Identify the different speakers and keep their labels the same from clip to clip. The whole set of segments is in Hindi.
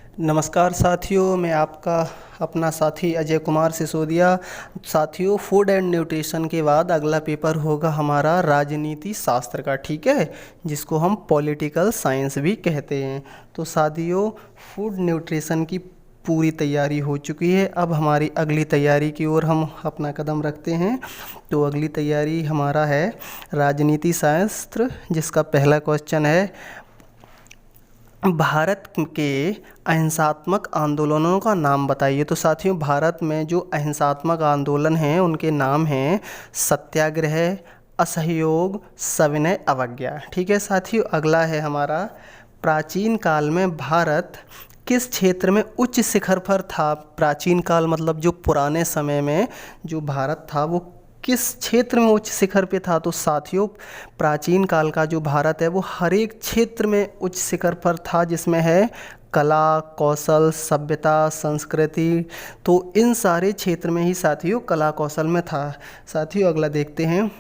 Speaker 1: नमस्कार साथियों, मैं आपका अपना साथी अजय कुमार सिसोदिया। साथियों, फूड एंड न्यूट्रिशन के बाद अगला पेपर होगा हमारा राजनीति शास्त्र का, ठीक है, जिसको हम पॉलिटिकल साइंस भी कहते हैं। तो साथियों, फूड न्यूट्रिशन की पूरी तैयारी हो चुकी है। अब हमारी अगली तैयारी की ओर हम अपना कदम रखते हैं। तो अगली तैयारी हमारा है राजनीति शास्त्र, जिसका पहला क्वेश्चन है, भारत के अहिंसात्मक आंदोलनों का नाम बताइए। तो साथियों, भारत में जो अहिंसात्मक आंदोलन हैं उनके नाम हैं सत्याग्रह, असहयोग, सविनय अवज्ञा। ठीक है साथियों, अगला है हमारा, प्राचीन काल में भारत किस क्षेत्र में उच्च शिखर पर था। प्राचीन काल मतलब जो पुराने समय में जो भारत था वो किस क्षेत्र में उच्च शिखर पे था। तो साथियों, प्राचीन काल का जो भारत है वो हर एक क्षेत्र में उच्च शिखर पर था, जिसमें है कला, कौशल, सभ्यता, संस्कृति। तो इन सारे क्षेत्र में ही साथियों कला कौशल में था। साथियों, अगला देखते हैं,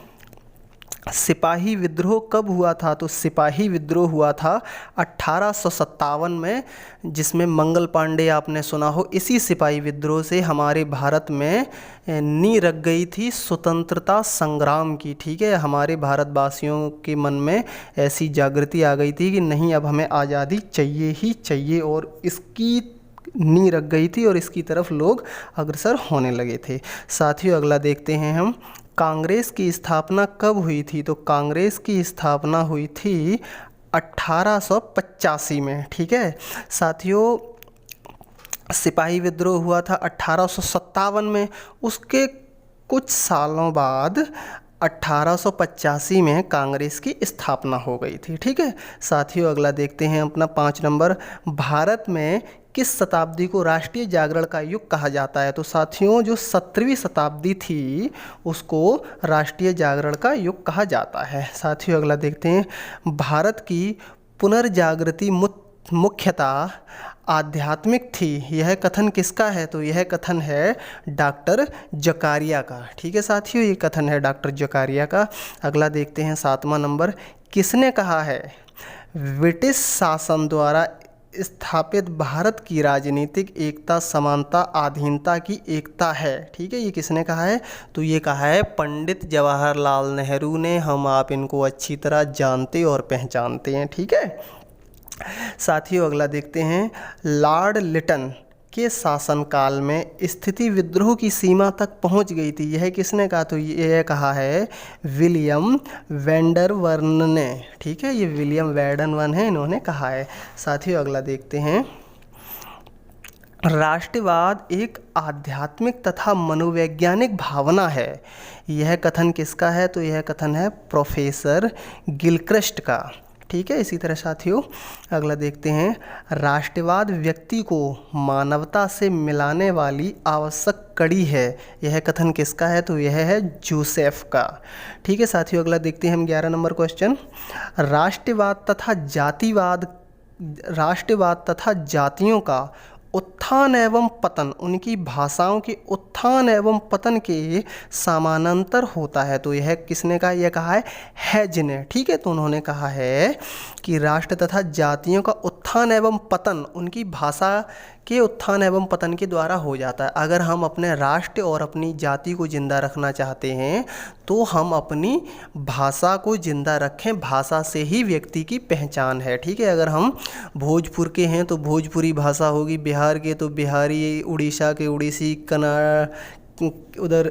Speaker 1: सिपाही विद्रोह कब हुआ था। तो सिपाही विद्रोह हुआ था 1857 में, जिसमें मंगल पांडे आपने सुना हो। इसी सिपाही विद्रोह से हमारे भारत में नींव रख गई थी स्वतंत्रता संग्राम की। ठीक है, हमारे भारतवासियों के मन में ऐसी जागृति आ गई थी कि नहीं, अब हमें आज़ादी चाहिए ही चाहिए, और इसकी नींव रख गई थी और इसकी तरफ लोग अग्रसर होने लगे थे। साथियों, अगला देखते हैं हम, कांग्रेस की स्थापना कब हुई थी। तो कांग्रेस की स्थापना हुई थी 1885 में। ठीक है साथियों, सिपाही विद्रोह हुआ था 1857 में। उसके कुछ सालों बाद 1885 में कांग्रेस की स्थापना हो गई थी। ठीक है साथियों, अगला देखते हैं अपना 5 नंबर, भारत में किस शताब्दी को राष्ट्रीय जागरण का युग कहा जाता है। तो साथियों, जो 17वीं शताब्दी थी उसको राष्ट्रीय जागरण का युग कहा जाता है। साथियों, अगला देखते हैं, भारत की पुनर्जागृति मुख्यतः आध्यात्मिक थी। यह कथन किसका है। तो यह कथन है डॉक्टर जकारिया का। ठीक है साथियों, ये कथन है डॉक्टर जकारिया का। अगला देखते हैं 7वां नंबर, किसने कहा है ब्रिटिश शासन द्वारा स्थापित भारत की राजनीतिक एकता समानता अधीनता की एकता है। ठीक है, ये किसने कहा है। तो ये कहा है पंडित जवाहरलाल नेहरू ने। हम आप इनको अच्छी तरह जानते और पहचानते हैं। ठीक है साथियों, अगला देखते हैं, लॉर्ड लिटन के शासनकाल में स्थिति विद्रोह की सीमा तक पहुंच गई थी। यह किसने कहा। तो यह कहा है विलियम वैंडरवर्न ने। ठीक है, ये विलियम वैंडरवर्न है, इन्होंने कहा है। साथियों, अगला देखते हैं, राष्ट्रवाद एक आध्यात्मिक तथा मनोवैज्ञानिक भावना है। यह कथन किसका है। तो यह कथन है प्रोफेसर गिलक्रिस्ट का। ठीक है, इसी तरह साथियों, अगला देखते हैं, राष्ट्रवाद व्यक्ति को मानवता से मिलाने वाली आवश्यक कड़ी है। यह कथन किसका है। तो यह है जोसेफ का। ठीक है साथियों, अगला देखते हैं हम 11 नंबर क्वेश्चन, राष्ट्रवाद तथा जातियों का उत्थान एवं पतन उनकी भाषाओं के उत्थान एवं पतन के समानांतर होता है। तो यह किसने कहा। यह कहा है हेज ने। ठीक है, तो उन्होंने कहा है कि राष्ट्र तथा जातियों का उत्थान एवं पतन उनकी भाषा के उत्थान एवं पतन के द्वारा हो जाता है। अगर हम अपने राष्ट्र और अपनी जाति को जिंदा रखना चाहते हैं तो हम अपनी भाषा को जिंदा रखें। भाषा से ही व्यक्ति की पहचान है। ठीक है, अगर हम भोजपुर के हैं तो भोजपुरी भाषा होगी, बिहार के तो बिहारी, उड़ीसा के उड़ीसी, उधर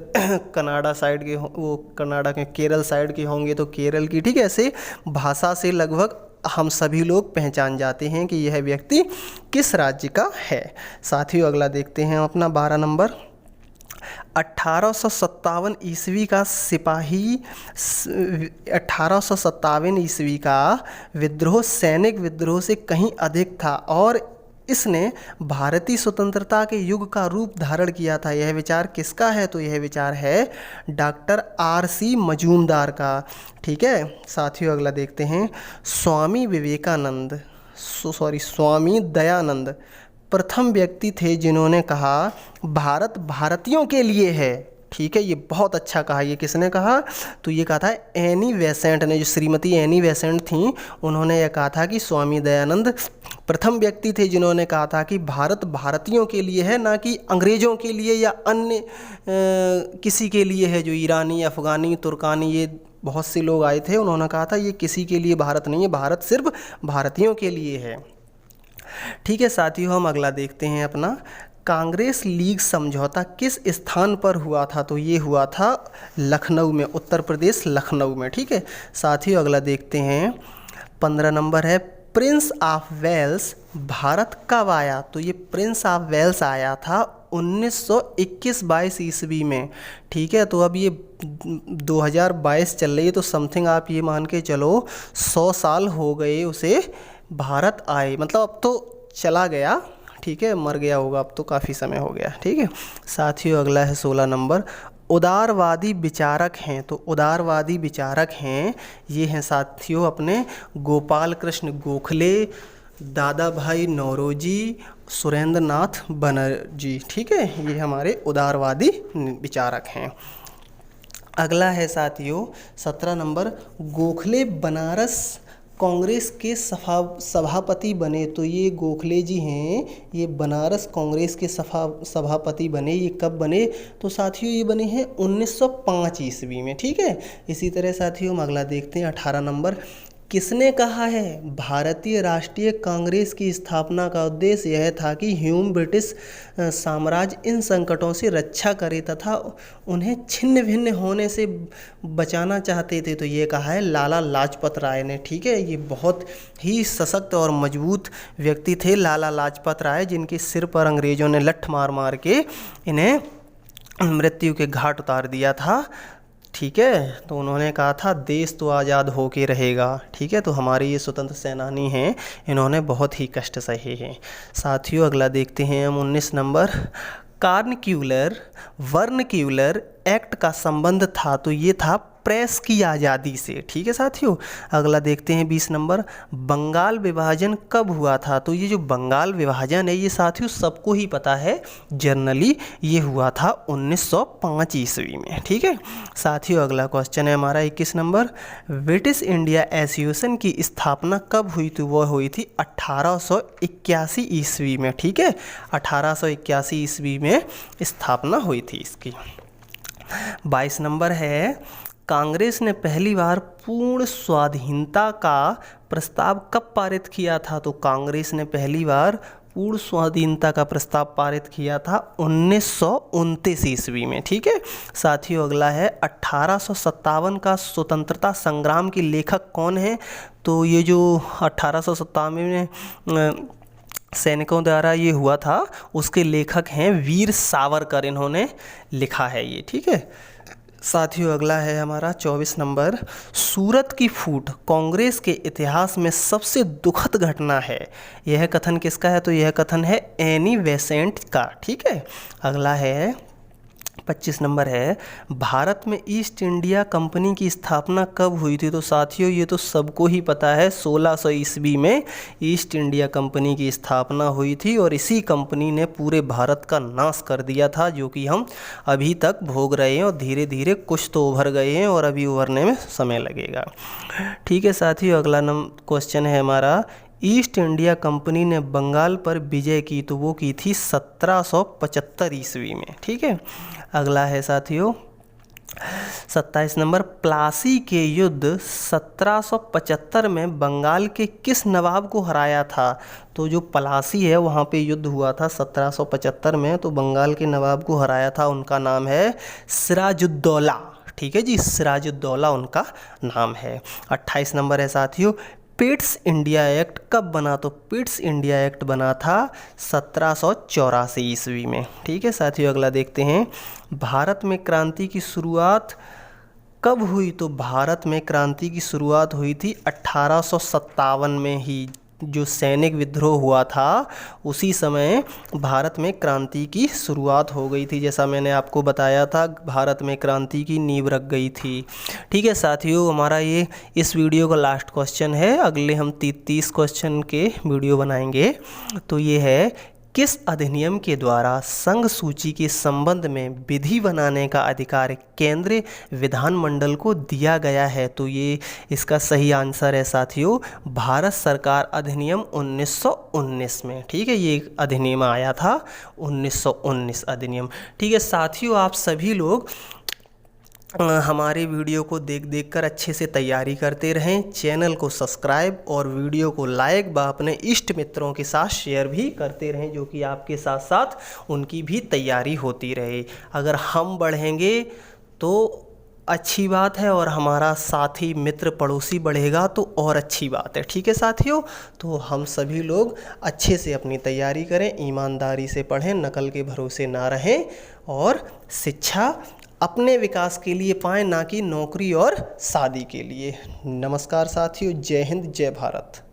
Speaker 1: कनाडा साइड के वो कनाडा के केरल साइड के होंगे तो केरल की। ठीक है, ऐसे भाषा से लगभग हम सभी लोग पहचान जाते हैं कि यह व्यक्ति किस राज्य का है। साथियों, अगला देखते हैं अपना 12 नंबर, 1857 ईस्वी का 1857 ईस्वी का विद्रोह सैनिक विद्रोह से कहीं अधिक था और इसने भारतीय स्वतंत्रता के युग का रूप धारण किया था। यह विचार किसका है। तो यह विचार है डॉक्टर R.C. मजूमदार का। ठीक है साथियों, अगला देखते हैं, स्वामी दयानंद प्रथम व्यक्ति थे जिन्होंने कहा भारत भारतीयों के लिए है। ठीक है, ये बहुत अच्छा कहा। ये किसने कहा? तो ये कहा था एनी बेसेंट ने, जो श्रीमती एनी बेसेंट थी, उन्होंने यह कहा था कि स्वामी दयानंद प्रथम व्यक्ति थे जिन्होंने कहा था कि भारत भारतीयों के लिए है, ना कि अंग्रेज़ों के लिए या अन्य किसी के लिए है। जो ईरानी, अफ़गानी, तुर्कानी, ये बहुत से लोग आए थे, उन्होंने कहा था ये किसी के लिए भारत नहीं है, भारत सिर्फ भारतीयों के लिए है। ठीक है साथियों, हम अगला देखते हैं अपना, कांग्रेस लीग समझौता किस स्थान पर हुआ था? तो ये हुआ था लखनऊ में, उत्तर प्रदेश लखनऊ में। ठीक है साथियों, अगला देखते हैं 15 नंबर है, प्रिंस ऑफ वेल्स भारत कब आया? तो ये प्रिंस ऑफ वेल्स आया था 1921-22 ईस्वी में। ठीक है, तो अब ये 2022 चल रही है, तो समथिंग आप ये मान के चलो 100 साल हो गए उसे भारत आए, मतलब अब तो चला गया। ठीक है, मर गया होगा, अब तो काफ़ी समय हो गया। ठीक है साथियों, अगला है 16 नंबर, उदारवादी विचारक हैं। तो उदारवादी विचारक हैं, ये हैं साथियों अपने गोपाल कृष्ण गोखले, दादा भाई नौरोजी, सुरेंद्र नाथ बनर्जी। ठीक है, ये हमारे उदारवादी विचारक हैं। अगला है साथियों 17 नंबर, गोखले बनारस कांग्रेस के सभापति बने। तो ये गोखले जी हैं, ये बनारस कांग्रेस के सभापति बने। ये कब बने? तो साथियों ये बने हैं 1905 ईस्वी में। ठीक है, इसी तरह साथियों हम अगला देखते हैं 18 नंबर, किसने कहा है भारतीय राष्ट्रीय कांग्रेस की स्थापना का उद्देश्य यह था कि ह्यूम ब्रिटिश साम्राज्य इन संकटों से रक्षा करे तथा उन्हें छिन्न भिन्न होने से बचाना चाहते थे? तो ये कहा है लाला लाजपत राय ने। ठीक है, ये बहुत ही सशक्त और मजबूत व्यक्ति थे लाला लाजपत राय, जिनके सिर पर अंग्रेज़ों ने लठ मार मार के इन्हें मृत्यु के घाट उतार दिया था। ठीक है, तो उन्होंने कहा था देश तो आज़ाद होके रहेगा। ठीक है, तो हमारे ये स्वतंत्र सेनानी हैं, इन्होंने बहुत ही कष्ट सहे हैं। साथियों अगला देखते हैं हम 19 नंबर, कार्नक्यूलर वर्नक्यूलर एक्ट का संबंध था। तो ये था प्रेस की आज़ादी से। ठीक है साथियों, अगला देखते हैं 20 नंबर, बंगाल विभाजन कब हुआ था? तो ये जो बंगाल विभाजन है, ये साथियों सबको ही पता है, जनरली ये हुआ था 1905 ईस्वी में। ठीक है साथियों, अगला क्वेश्चन है हमारा 21 नंबर, ब्रिटिश इंडिया एसोसिएशन की स्थापना कब हुई थी? वो हुई थी 1881 ईस्वी में। ठीक है, 1881 ईस्वी में स्थापना हुई थी इसकी। 22 नंबर है, कांग्रेस ने पहली बार पूर्ण स्वाधीनता का प्रस्ताव कब पारित किया था? तो कांग्रेस ने पहली बार पूर्ण स्वाधीनता का प्रस्ताव पारित किया था 1929 ईस्वी में। ठीक है साथियों, अगला है 1857 का स्वतंत्रता संग्राम के लेखक कौन है? तो ये जो 1857 में सैनिकों द्वारा ये हुआ था, उसके लेखक हैं वीर सावरकर, इन्होंने लिखा है ये। ठीक है साथियों, अगला है हमारा 24 नंबर, सूरत की फूट कांग्रेस के इतिहास में सबसे दुखद घटना है। यह कथन किसका है? तो यह कथन है एनी बेसेंट का। ठीक है, अगला है 25 नंबर है, भारत में ईस्ट इंडिया कंपनी की स्थापना कब हुई थी? तो साथियों ये तो सबको ही पता है, 1600 ईस्वी में ईस्ट इंडिया कंपनी की स्थापना हुई थी और इसी कंपनी ने पूरे भारत का नाश कर दिया था, जो कि हम अभी तक भोग रहे हैं और धीरे धीरे कुछ तो उभर गए हैं और अभी उभरने में समय लगेगा। ठीक है साथियों, अगला क्वेश्चन है हमारा, ईस्ट इंडिया कंपनी ने बंगाल पर विजय की, तो वो की थी 1775 ईस्वी में। ठीक है, अगला है साथियों 27 नंबर, प्लासी के युद्ध 1775 में बंगाल के किस नवाब को हराया था? तो जो प्लासी है वहाँ पे युद्ध हुआ था 1775 में, तो बंगाल के नवाब को हराया था, उनका नाम है सिराजुद्दौला। ठीक है जी, सिराजुद्दौला उनका नाम है। 28 नंबर है साथियों, पिट्स इंडिया एक्ट कब बना? तो पिट्स इंडिया एक्ट बना था 1784 ईस्वी में। ठीक है साथियों, अगला देखते हैं, भारत में क्रांति की शुरुआत कब हुई? तो भारत में क्रांति की शुरुआत हुई थी 1857 में ही। जो सैनिक विद्रोह हुआ था उसी समय भारत में क्रांति की शुरुआत हो गई थी। जैसा मैंने आपको बताया था, भारत में क्रांति की नींव रख गई थी। ठीक है साथियों, हमारा ये इस वीडियो का लास्ट क्वेश्चन है। अगले हम 30 क्वेश्चन के वीडियो बनाएंगे। तो ये है, किस अधिनियम के द्वारा संघ सूची के संबंध में विधि बनाने का अधिकार केंद्रीय विधानमंडल को दिया गया है? तो ये इसका सही आंसर है साथियों, भारत सरकार अधिनियम 1919 में। ठीक है, ये एक अधिनियम आया था 1919 अधिनियम। ठीक है साथियों, आप सभी लोग हमारे वीडियो को देख कर अच्छे से तैयारी करते रहें। चैनल को सब्सक्राइब और वीडियो को लाइक व अपने इष्ट मित्रों के साथ शेयर भी करते रहें, जो कि आपके साथ साथ उनकी भी तैयारी होती रहे। अगर हम बढ़ेंगे तो अच्छी बात है, और हमारा साथी मित्र पड़ोसी बढ़ेगा तो और अच्छी बात है। ठीक है साथियों, तो हम सभी लोग अच्छे से अपनी तैयारी करें, ईमानदारी से पढ़ें, नकल के भरोसे ना रहें, और शिक्षा अपने विकास के लिए पाएं, ना कि नौकरी और शादी के लिए। नमस्कार साथियों, जय हिंद, जय भारत।